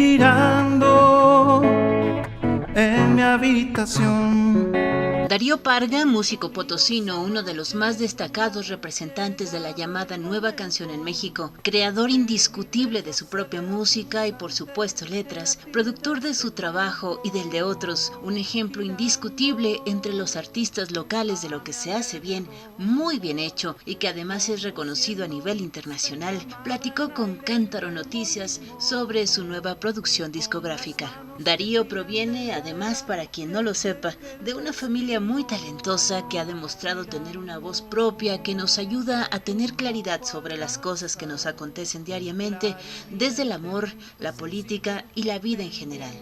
girando en mi habitación. Darío Parga, músico potosino, uno de los más destacados representantes de la llamada Nueva Canción en México, creador indiscutible de su propia música y por supuesto letras, productor de su trabajo y del de otros, un ejemplo indiscutible entre los artistas locales de lo que se hace bien, muy bien hecho y que además es reconocido a nivel internacional, platicó con Cántaro Noticias sobre su nueva producción discográfica. Darío proviene, además, para quien no lo sepa, de una familia muy talentosa que ha demostrado tener una voz propia que nos ayuda a tener claridad sobre las cosas que nos acontecen diariamente, desde el amor, la política y la vida en general.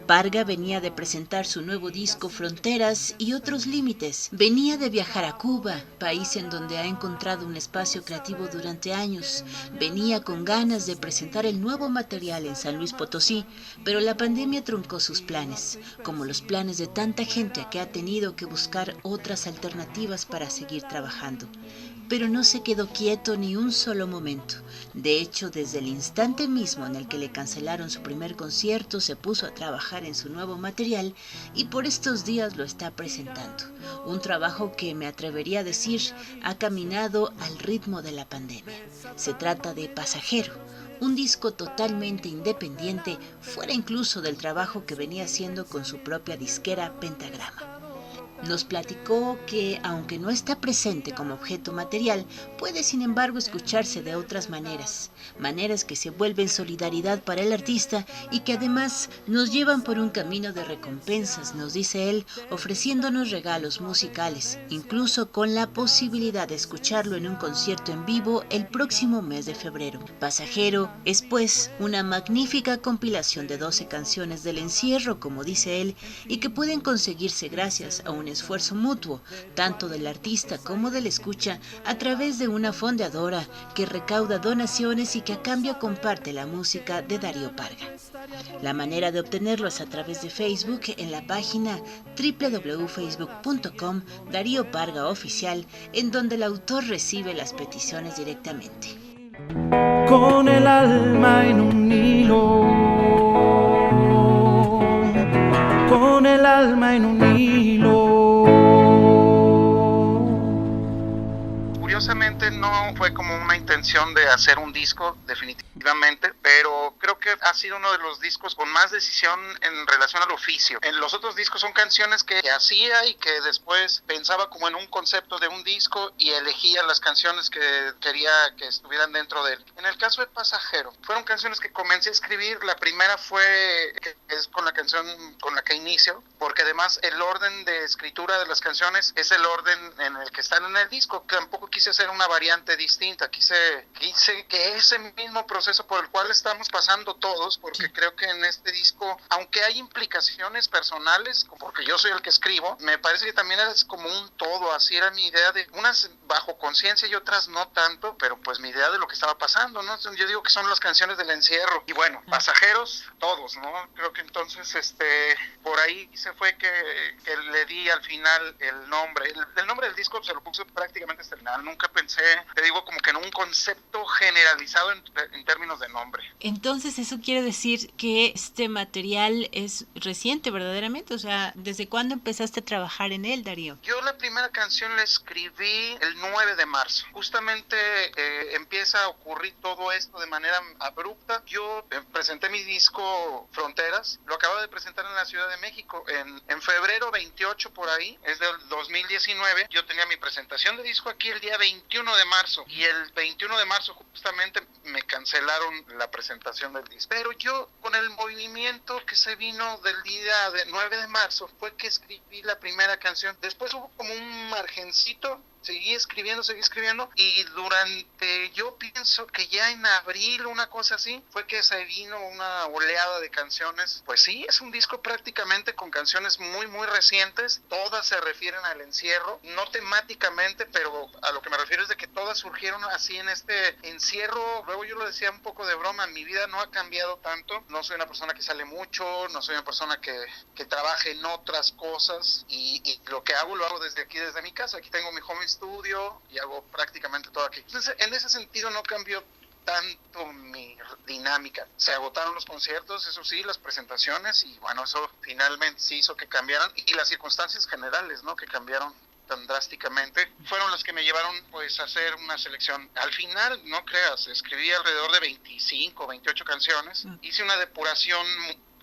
Parga venía de presentar su nuevo disco Fronteras y otros límites. Venía de viajar a Cuba, país en donde ha encontrado un espacio creativo durante años. Venía con ganas de presentar el nuevo material en San Luis Potosí, pero la pandemia truncó sus planes, como los planes de tanta gente que ha tenido que buscar otras alternativas para seguir trabajando. Pero no se quedó quieto ni un solo momento. De hecho, desde el instante mismo en el que le cancelaron su primer concierto, se puso a trabajar en su nuevo material y por estos días lo está presentando. Un trabajo que, me atrevería a decir, ha caminado al ritmo de la pandemia. Se trata de Pasajero, un disco totalmente independiente, fuera incluso del trabajo que venía haciendo con su propia disquera Pentagrama. Nos platicó que, aunque no está presente como objeto material, puede sin embargo escucharse de otras maneras, maneras que se vuelven solidaridad para el artista y que además nos llevan por un camino de recompensas, nos dice él, ofreciéndonos regalos musicales, incluso con la posibilidad de escucharlo en un concierto en vivo el próximo mes de febrero. Pasajero es pues una magnífica compilación de 12 canciones del encierro, como dice él, y que pueden conseguirse gracias a un esfuerzo mutuo, tanto del artista como del escucha, a través de una fondeadora que recauda donaciones y que a cambio comparte la música de Darío Parga. La manera de obtenerlo es a través de Facebook en la página www.facebook.com Darío Parga Oficial, en donde el autor recibe las peticiones directamente. Con el alma en un hilo, con el alma en un hilo. Curiosamente no fue como una intención de hacer un disco, definitivamente, pero creo que ha sido uno de los discos con más decisión en relación al oficio. En los otros discos son canciones que hacía y que después pensaba como en un concepto de un disco y elegía las canciones que quería que estuvieran dentro de él. En el caso de Pasajero, fueron canciones que comencé a escribir. La primera fue, que es con la canción con la que inicio, porque además el orden de escritura de las canciones es el orden en el que están en el disco. Tampoco quise hacer una variante distinta, quise que ese mismo proceso por el cual estamos pasando todos, porque creo que en este disco, aunque hay implicaciones personales, porque yo soy el que escribo, me parece que también es como un todo. Así era mi idea, de unas bajo conciencia y otras no tanto, pero pues mi idea de lo que estaba pasando, ¿no? Yo digo que son las canciones del encierro, y bueno, Pasajeros, todos, ¿no? Creo que entonces, por ahí se fue que le di al final el nombre. El nombre del disco se lo puse prácticamente hasta el final. Nunca pensé, te digo, como que en un concepto generalizado en términos de nombre. Entonces eso quiere decir que este material es reciente verdaderamente, o sea, ¿desde cuándo empezaste a trabajar en él, Darío? Yo la primera canción la escribí el 9 de marzo. Justamente empieza a ocurrir todo esto de manera abrupta. Yo presenté mi disco Fronteras, lo acabo de presentar en la Ciudad de México en febrero 28 por ahí, es del 2019. Yo tenía mi presentación de disco aquí el día 21 de marzo y el 21 de marzo justamente me cancelaron la presentación del disco. Pero yo, con el movimiento que se vino del día de 9 de marzo, fue que escribí la primera canción. Después hubo como un margencito, seguí escribiendo y durante, yo pienso que ya en abril, una cosa así, fue que se vino una oleada de canciones. Pues sí, es un disco prácticamente con canciones muy muy recientes, todas se refieren al encierro, no temáticamente, pero a lo que me refiero es de que todas surgieron así en este encierro. Luego yo lo decía un poco de broma, mi vida no ha cambiado tanto, no soy una persona que sale mucho, no soy una persona que trabaje en otras cosas y lo que hago lo hago desde aquí, desde mi casa. Aquí tengo mi home studio y hago prácticamente todo aquí. Entonces, en ese sentido no cambió tanto mi dinámica. Se agotaron los conciertos, eso sí, las presentaciones, y bueno, eso finalmente sí hizo que cambiaran, y las circunstancias generales, ¿no?, que cambiaron tan drásticamente, fueron las que me llevaron pues a hacer una selección. Al final, no creas, escribí alrededor de 25, 28 canciones, hice una depuración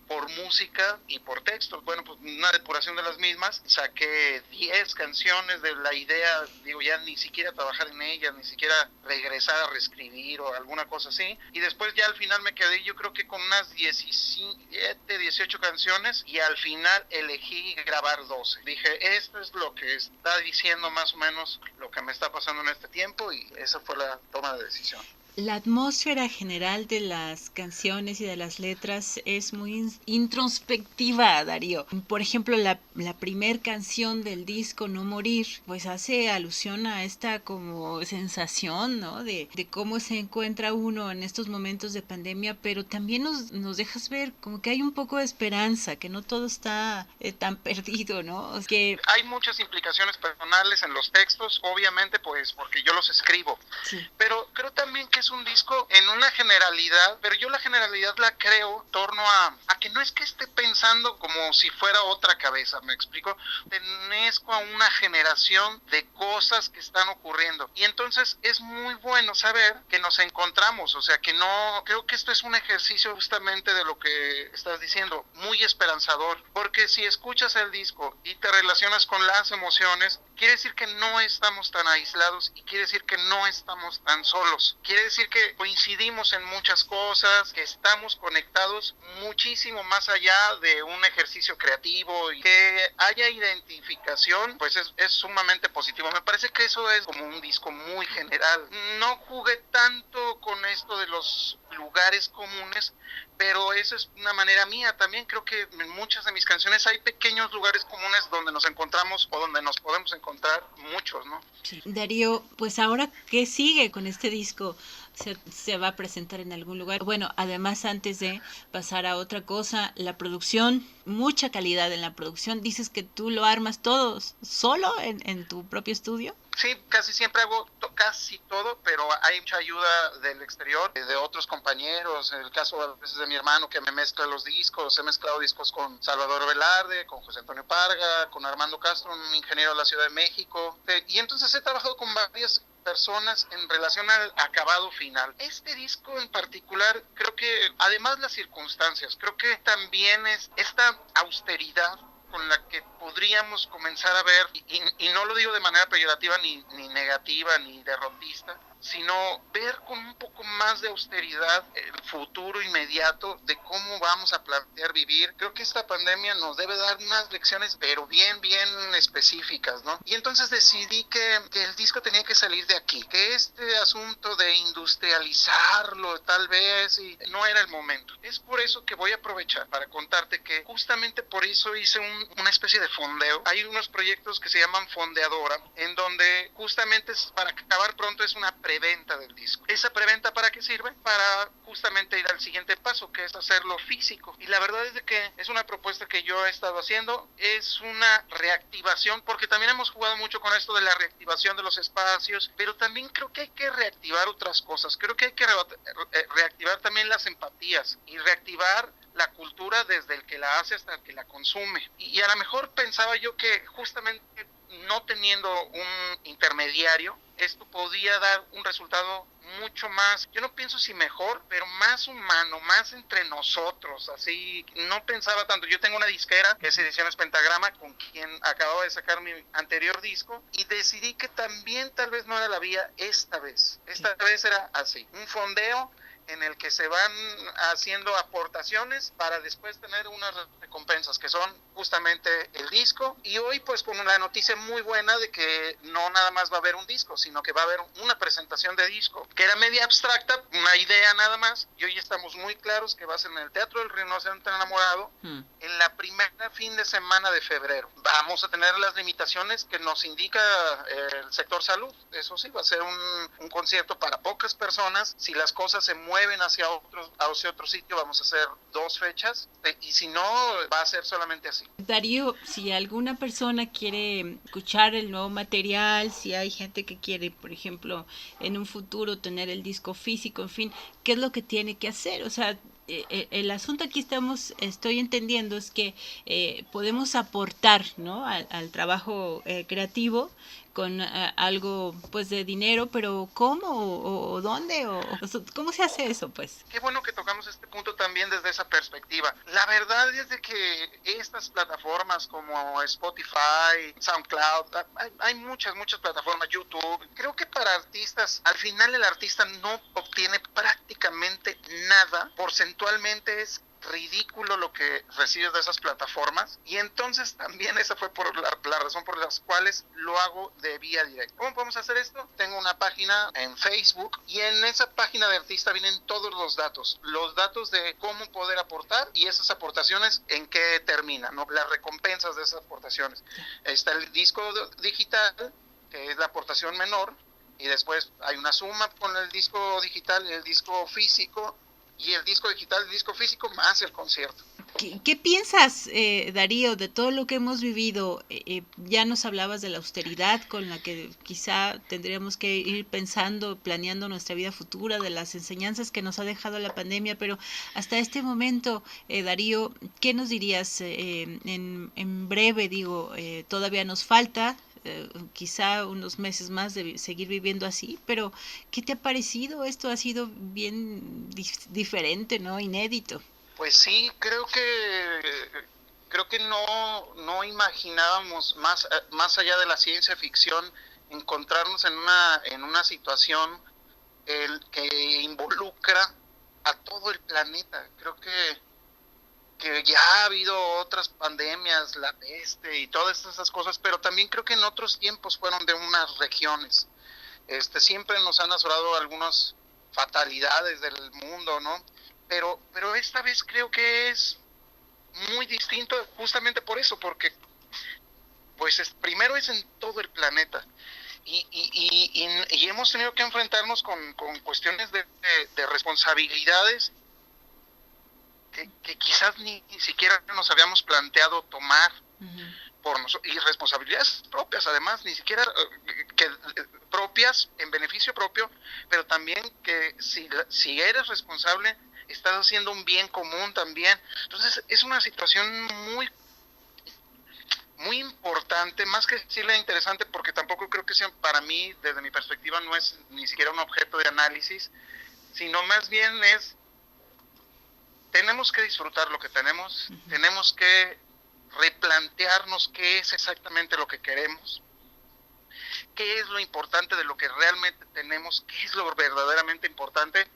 por música y por texto. Bueno, pues una depuración de las mismas, saqué 10 canciones de la idea, digo, ya ni siquiera trabajar en ellas, ni siquiera regresar a reescribir o alguna cosa así, y después ya al final me quedé yo creo que con unas 17, 18 canciones, y al final elegí grabar 12. Dije, esto es lo que está diciendo más o menos lo que me está pasando en este tiempo, y esa fue la toma de decisión. La atmósfera general de las canciones y de las letras es muy introspectiva, Darío. Por ejemplo, la primer canción del disco, No Morir, pues hace alusión a esta como sensación, ¿no? De cómo se encuentra uno en estos momentos de pandemia, pero también nos dejas ver como que hay un poco de esperanza, que no todo está tan perdido, ¿no? Que hay muchas implicaciones personales en los textos, obviamente, pues porque yo los escribo. Sí. Pero creo también que es un disco en una generalidad, pero yo la generalidad la creo en torno a que no es que esté pensando como si fuera otra cabeza, ¿me explico? Pertenezco a una generación de cosas que están ocurriendo, y entonces es muy bueno saber que nos encontramos, o sea que no, creo que esto es un ejercicio justamente de lo que estás diciendo, muy esperanzador, porque si escuchas el disco y te relacionas con las emociones, quiere decir que no estamos tan aislados, y quiere decir que no estamos tan solos, quiere decir que coincidimos en muchas cosas, que estamos conectados muchísimo más allá de un ejercicio creativo, y que haya identificación, pues es sumamente positivo. Me parece que eso es como un disco muy general. No jugué tanto con esto de los lugares comunes, pero eso es una manera mía también. Creo que en muchas de mis canciones hay pequeños lugares comunes donde nos encontramos o donde nos podemos encontrar muchos, ¿no? Sí. Darío, pues ahora, ¿qué sigue con este disco? ¿Se va a presentar en algún lugar? Bueno, además, antes de pasar a otra cosa, la producción, mucha calidad en la producción. Dices que tú lo armas todo solo en tu propio estudio. Sí, casi siempre hago casi todo, pero hay mucha ayuda del exterior, de otros compañeros. En el caso a veces de mi hermano, que me mezcla los discos. He mezclado discos con Salvador Velarde, con José Antonio Parga, con Armando Castro, un ingeniero de la Ciudad de México. Y entonces he trabajado con varias personas en relación al acabado final. Este disco en particular, creo que además las circunstancias, creo que también es esta austeridad con la que podríamos comenzar a ver, y no lo digo de manera peyorativa ni negativa ni derrotista, sino ver con un poco más de austeridad el futuro inmediato de cómo vamos a plantear vivir. Creo que esta pandemia nos debe dar unas lecciones, pero bien específicas, ¿no? Y entonces decidí que el disco tenía que salir de aquí, que este asunto de industrializarlo tal vez y no era el momento. Es por eso que voy a aprovechar para contarte que justamente por eso hice una especie de fondeo. Hay unos proyectos que se llaman Fondeadora, en donde justamente es para acabar pronto, es una preventa del disco. ¿Esa preventa para qué sirve? Para justamente ir al siguiente paso, que es hacerlo físico. Y la verdad es de que es una propuesta que yo he estado haciendo, es una reactivación, porque también hemos jugado mucho con esto de la reactivación de los espacios, pero también creo que hay que reactivar otras cosas. Creo que hay que reactivar también las empatías y reactivar la cultura desde el que la hace hasta el que la consume. Y a lo mejor pensaba yo que justamente no teniendo un intermediario, esto podía dar un resultado mucho más, yo no pienso si mejor, pero más humano, más entre nosotros, así. No pensaba tanto. Yo tengo una disquera que es Ediciones Pentagrama, con quien acababa de sacar mi anterior disco, y decidí que también tal vez no era la vía esta vez. Esta vez era así, un fondeo en el que se van haciendo aportaciones para después tener unas recompensas que son justamente el disco. Y hoy pues con una noticia muy buena de que no nada más va a haber un disco, sino que va a haber una presentación de disco, que era media abstracta, una idea nada más, y hoy estamos muy claros que va a ser en el Teatro del Rinoceronte Enamorado, en la primera fin de semana de febrero. Vamos a tener las limitaciones que nos indica el sector salud. Eso sí, va a ser un concierto para pocas personas. Si las cosas se mueven mueven hacia otro sitio, vamos a hacer 2 fechas, y si no, va a ser solamente así. Darío, si alguna persona quiere escuchar el nuevo material, si hay gente que quiere, por ejemplo, en un futuro tener el disco físico, en fin, ¿qué es lo que tiene que hacer? O sea, el asunto aquí estoy entendiendo es que podemos aportar, ¿no?, al trabajo creativo con algo pues de dinero, pero ¿cómo o dónde o cómo se hace eso, pues? Qué bueno que tocamos este punto también desde esa perspectiva. La verdad es de que estas plataformas como Spotify, SoundCloud, hay muchas plataformas, YouTube. Creo que para artistas, al final el artista no obtiene prácticamente nada. Porcentualmente es ridículo lo que recibes de esas plataformas, y entonces también esa fue por la razón por las cuales lo hago de vía directa. ¿Cómo podemos hacer esto? Tengo una página en Facebook, y en esa página de artista vienen todos los datos de cómo poder aportar y esas aportaciones en qué terminan, ¿no?, las recompensas de esas aportaciones. Está el disco digital, que es la aportación menor, y después hay una suma con el disco digital y el disco físico, y el disco digital, el disco físico, más el concierto. ¿Qué piensas, Darío, de todo lo que hemos vivido? Ya nos hablabas de la austeridad con la que quizá tendríamos que ir pensando, planeando nuestra vida futura, de las enseñanzas que nos ha dejado la pandemia, pero hasta este momento, Darío, ¿qué nos dirías? En breve, todavía nos falta quizá unos meses más de seguir viviendo así, pero ¿qué te ha parecido? Esto ha sido bien diferente, ¿no? Inédito. Pues sí, creo que no imaginábamos más allá de la ciencia ficción encontrarnos en una situación que involucra a todo el planeta. Creo que ya ha habido otras pandemias, la peste y todas esas cosas, pero también creo que en otros tiempos fueron de unas regiones. Siempre nos han azorado algunas fatalidades del mundo, ¿no? Pero esta vez creo que es muy distinto justamente por eso, porque pues primero es en todo el planeta, y hemos tenido que enfrentarnos con cuestiones de responsabilidades que quizás ni siquiera nos habíamos planteado tomar. Uh-huh. Por nosotros, y responsabilidades propias, además, ni siquiera propias, en beneficio propio, pero también que si eres responsable, estás haciendo un bien común también. Entonces es una situación muy importante, más que decirle interesante, porque tampoco creo que sea, para mí, desde mi perspectiva, no es ni siquiera un objeto de análisis, sino más bien tenemos que disfrutar lo que tenemos, uh-huh. Tenemos que replantearnos qué es exactamente lo que queremos, qué es lo importante de lo que realmente tenemos, qué es lo verdaderamente importante,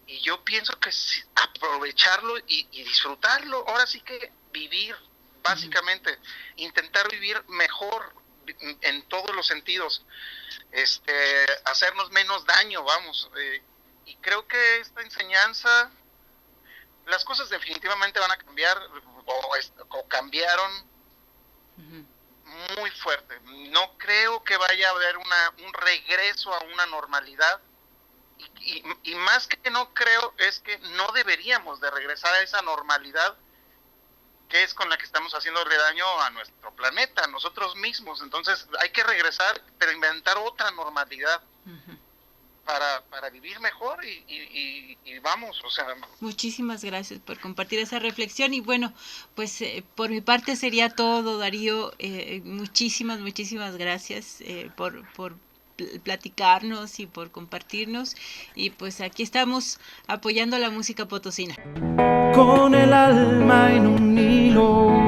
y yo pienso que aprovecharlo y disfrutarlo, ahora sí que vivir, básicamente, intentar vivir mejor en todos los sentidos, hacernos menos daño, y creo que esta enseñanza, las cosas definitivamente van a cambiar, o cambiaron muy fuerte. No creo que vaya a haber un regreso a una normalidad, y más que no creo, es que no deberíamos de regresar a esa normalidad que es con la que estamos haciéndole daño a nuestro planeta, a nosotros mismos. Entonces hay que regresar, pero inventar otra normalidad. Uh-huh. Para vivir mejor y vamos, o sea. Muchísimas gracias por compartir esa reflexión, y bueno, pues por mi parte sería todo, Darío. Muchísimas gracias por platicarnos y por compartirnos, y pues aquí estamos apoyando la música potosina. Con el alma en un hilo.